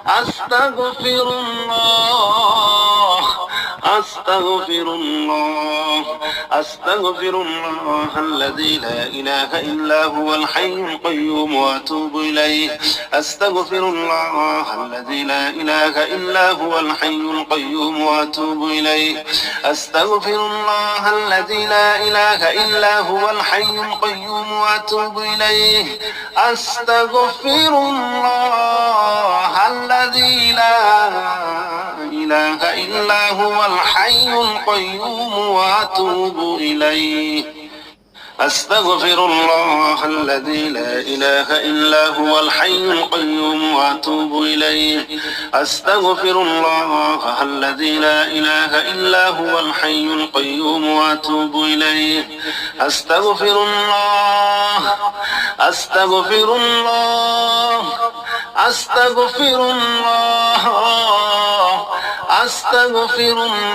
أستغفر الله أستغفر الله أستغفر الله الذي لا إله إلا هو الحي القيوم وأتوب إليه أستغفر الله الذي لا إله إلا هو الحي القيوم وأتوب إليه أستغفر الله الذي لا إله إلا هو الحي القيوم وأتوب إليه أستغفر الله الذي لا إله إلا هو الحي القيوم وأتوب إليه أستغفر الله الذي لا إله إلا هو الحي القيوم وأتوب إليه أستغفر الله الذي لا إله إلا هو الحي القيوم وأتوب إليه أستغفر الله أستغفر الله أستغفر الله أستغفر الله